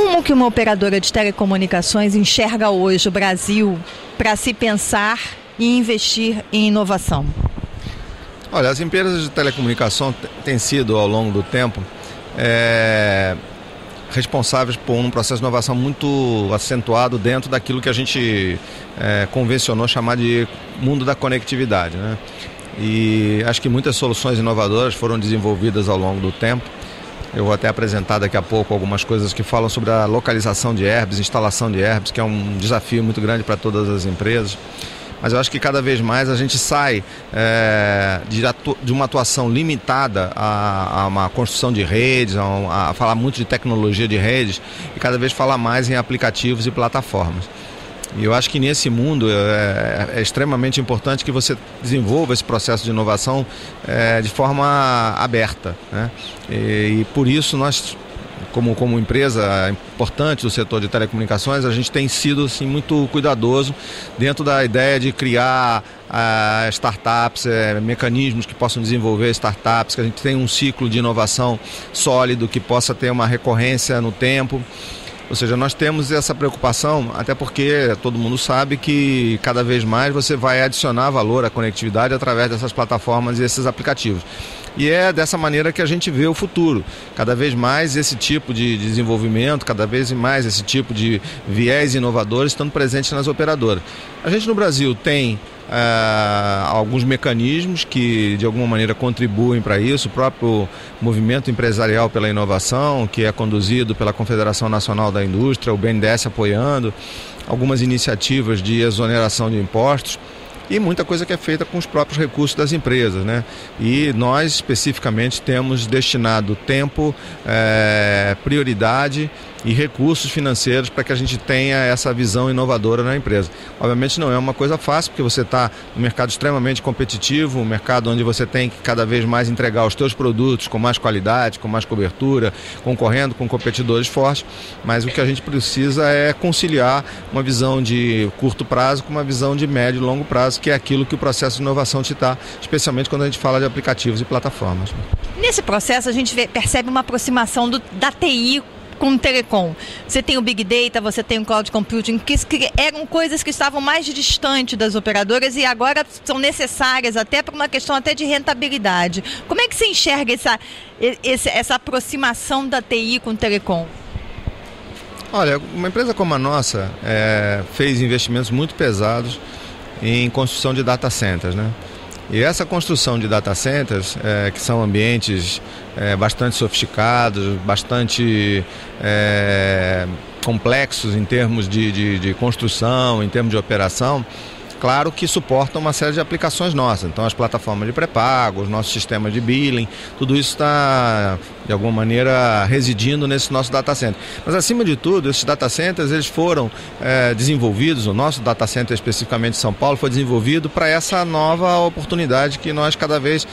Como que uma operadora de telecomunicações enxerga hoje o Brasil para se pensar e investir em inovação? Olha, as empresas de telecomunicação têm sido, ao longo do tempo, responsáveis por um processo de inovação muito acentuado dentro daquilo que a gente convencionou chamar de mundo da conectividade, né? E acho que muitas soluções inovadoras foram desenvolvidas ao longo do tempo. Eu vou até apresentar daqui a pouco algumas coisas que falam sobre a localização de herbes, instalação de herbes, que é um desafio muito grande para todas as empresas. Mas eu acho que cada vez mais a gente sai de uma atuação limitada a uma construção de redes, a falar muito de tecnologia de redes, e cada vez falar mais em aplicativos e plataformas. E eu acho que nesse mundo é extremamente importante que você desenvolva esse processo de inovação de forma aberta, né? E por isso nós, como empresa importante do setor de telecomunicações, a gente tem sido assim, muito cuidadoso dentro da ideia de criar startups, mecanismos que possam desenvolver startups, que a gente tenha um ciclo de inovação sólido, que possa ter uma recorrência no tempo. Ou seja, nós temos essa preocupação, até porque todo mundo sabe que cada vez mais você vai adicionar valor à conectividade através dessas plataformas e esses aplicativos. E é dessa maneira que a gente vê o futuro. Cada vez mais esse tipo de desenvolvimento, cada vez mais esse tipo de viés inovadores estando presentes nas operadoras. A gente no Brasil tem alguns mecanismos que de alguma maneira contribuem para isso. O próprio movimento empresarial pela inovação, que é conduzido pela Confederação Nacional da Indústria, o BNDES apoiando, algumas iniciativas de exoneração de impostos e muita coisa que é feita com os próprios recursos das empresas, né? E nós especificamente temos destinado tempo, prioridade e recursos financeiros para que a gente tenha essa visão inovadora na empresa. Obviamente não é uma coisa fácil, porque você está num mercado extremamente competitivo, um mercado onde você tem que cada vez mais entregar os teus produtos com mais qualidade, com mais cobertura, concorrendo com competidores fortes, mas o que a gente precisa é conciliar uma visão de curto prazo com uma visão de médio e longo prazo, que é aquilo que o processo de inovação te dá, especialmente quando a gente fala de aplicativos e plataformas. Nesse processo a gente percebe uma aproximação da TI com o telecom. Você tem o Big Data, você tem o Cloud Computing, que eram coisas que estavam mais distantes das operadoras e agora são necessárias até para uma questão até de rentabilidade. Como é que você enxerga essa aproximação da TI com o telecom? Olha, uma empresa como a nossa fez investimentos muito pesados em construção de data centers, né? E essa construção de data centers, que são ambientes bastante sofisticados, bastante complexos em termos de construção, em termos de operação, claro que suportam uma série de aplicações nossas. Então as plataformas de pré-pago, os nossos sistemas de billing, tudo isso está de alguma maneira residindo nesse nosso data center. Mas acima de tudo, esses data centers eles foram desenvolvidos, o nosso data center especificamente em São Paulo foi desenvolvido para essa nova oportunidade que nós cada vez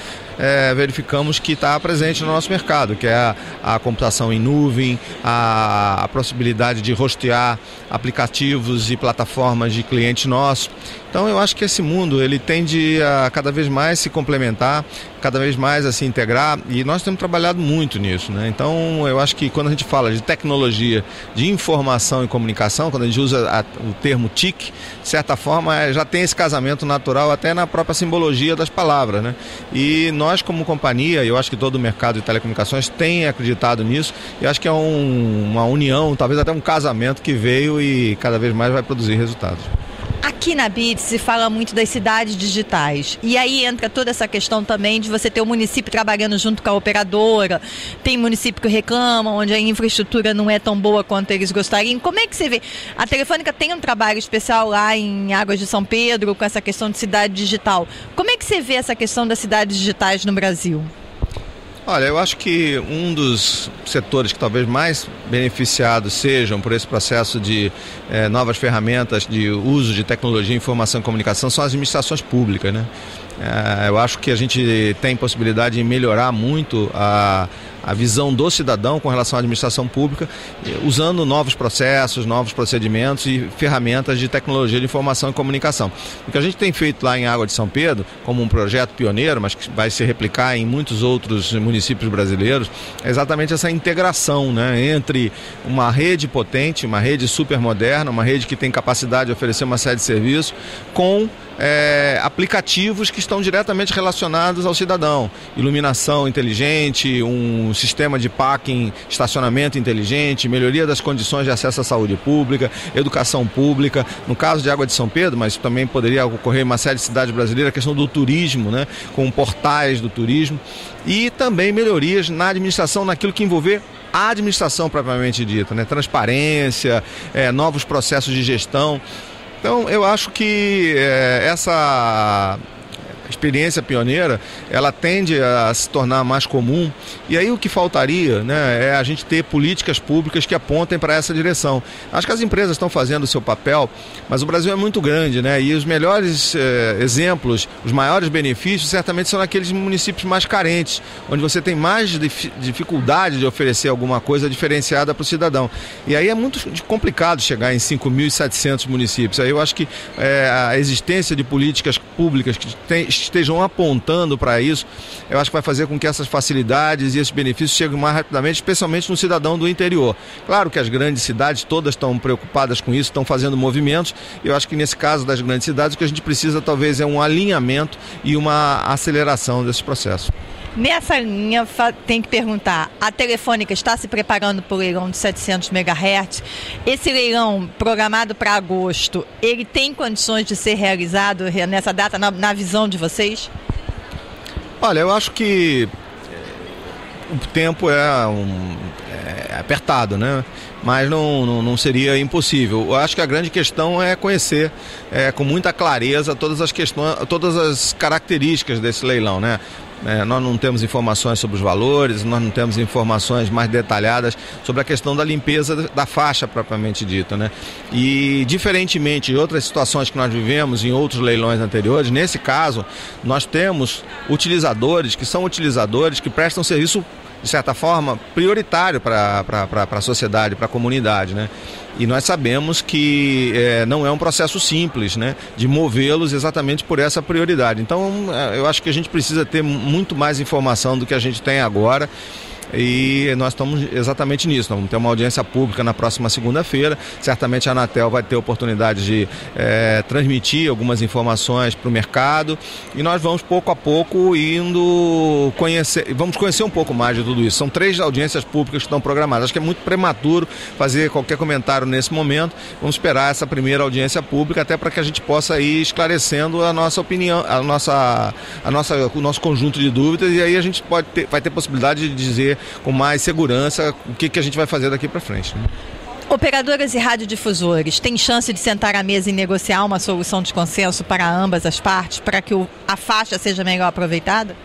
verificamos que está presente no nosso mercado, que é a computação em nuvem, a possibilidade de hostear aplicativos e plataformas de clientes nossos. Então eu acho que esse mundo ele tende a cada vez mais se complementar, cada vez mais a se integrar, e nós temos trabalhado muito nisso, né? Então eu acho que quando a gente fala de tecnologia, de informação e comunicação, quando a gente usa o termo TIC, de certa forma já tem esse casamento natural até na própria simbologia das palavras, né? E nós como companhia, eu acho que todo o mercado de telecomunicações tem acreditado nisso, e acho que é uma união, talvez até um casamento que veio e cada vez mais vai produzir resultados. Aqui na BID se fala muito das cidades digitais, e aí entra toda essa questão também de você ter o município trabalhando junto com a operadora, tem município que reclama, onde a infraestrutura não é tão boa quanto eles gostariam. Como é que você vê? A Telefônica tem um trabalho especial lá em Águas de São Pedro com essa questão de cidade digital. Como é que você vê essa questão das cidades digitais no Brasil? Olha, eu acho que um dos setores que talvez mais beneficiados sejam por esse processo de novas ferramentas de uso de tecnologia, informação e comunicação são as administrações públicas, né? Eu acho que a gente tem possibilidade de melhorar muito a visão do cidadão com relação à administração pública, usando novos processos, novos procedimentos e ferramentas de tecnologia de informação e comunicação. O que a gente tem feito lá em Água de São Pedro, como um projeto pioneiro, mas que vai se replicar em muitos outros municípios brasileiros, é exatamente essa integração, né, entre uma rede potente, uma rede super moderna, uma rede que tem capacidade de oferecer uma série de serviços, com aplicativos que estão diretamente relacionados ao cidadão. Iluminação inteligente, um sistema de parking, estacionamento inteligente, melhoria das condições de acesso à saúde pública, educação pública. No caso de Água de São Pedro, mas também poderia ocorrer em uma série de cidades brasileiras, a questão do turismo, né, com portais do turismo, e também melhorias na administração, naquilo que envolver a administração propriamente dita, né, transparência, novos processos de gestão. Então, eu acho que essa experiência pioneira, ela tende a se tornar mais comum, e aí o que faltaria, né, é a gente ter políticas públicas que apontem para essa direção. Acho que as empresas estão fazendo o seu papel, mas o Brasil é muito grande, né, e os melhores exemplos, os maiores benefícios certamente são naqueles municípios mais carentes, onde você tem mais dificuldade de oferecer alguma coisa diferenciada para o cidadão. E aí é muito complicado chegar em 5.700 municípios. Aí eu acho que a existência de políticas públicas que estejam apontando para isso, eu acho que vai fazer com que essas facilidades e esses benefícios cheguem mais rapidamente, especialmente no cidadão do interior. Claro que as grandes cidades todas estão preocupadas com isso, estão fazendo movimentos, e eu acho que nesse caso das grandes cidades o que a gente precisa talvez é um alinhamento e uma aceleração desse processo. Nessa linha, tem que perguntar, a Telefônica está se preparando para o leilão de 700 MHz? Esse leilão programado para agosto, ele tem condições de ser realizado nessa data, na visão de vocês? Olha, eu acho que o tempo é apertado, né? Mas não seria impossível. Eu acho que a grande questão é conhecer com muita clareza todas as questões, todas as características desse leilão, né? Nós não temos informações sobre os valores, nós não temos informações mais detalhadas sobre a questão da limpeza da faixa propriamente dita, né? E diferentemente de outras situações que nós vivemos em outros leilões anteriores, nesse caso nós temos utilizadores que prestam serviço, de certa forma, prioritário para a sociedade, para a comunidade, né? E nós sabemos que não é um processo simples, né, de movê-los exatamente por essa prioridade. Então, eu acho que a gente precisa ter muito mais informação do que a gente tem agora. E nós estamos exatamente nisso. Nós vamos ter uma audiência pública na próxima segunda-feira. Certamente a Anatel vai ter oportunidade de transmitir algumas informações para o mercado, e nós vamos pouco a pouco vamos conhecer um pouco mais de tudo isso. São 3 audiências públicas que estão programadas. Acho que é muito prematuro fazer qualquer comentário nesse momento. Vamos esperar essa primeira audiência pública, até para que a gente possa ir esclarecendo a nossa opinião, o nosso conjunto de dúvidas, e aí a gente vai ter possibilidade de dizer com mais segurança o que a gente vai fazer daqui para frente, né? Operadoras e radiodifusores têm chance de sentar à mesa e negociar uma solução de consenso para ambas as partes, para que a faixa seja melhor aproveitada?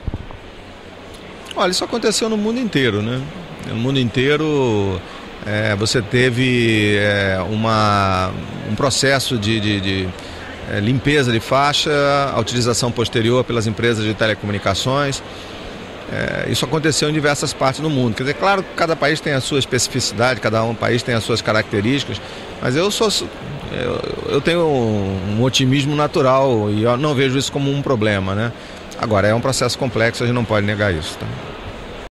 Olha, isso aconteceu no mundo inteiro, né? No mundo inteiro você teve um processo de limpeza de faixa, a utilização posterior pelas empresas de telecomunicações. Isso aconteceu em diversas partes do mundo. Quer dizer, claro que cada país tem a sua especificidade, cada país tem as suas características, mas eu tenho um otimismo natural e eu não vejo isso como um problema, né? Agora, é um processo complexo, a gente não pode negar isso, tá?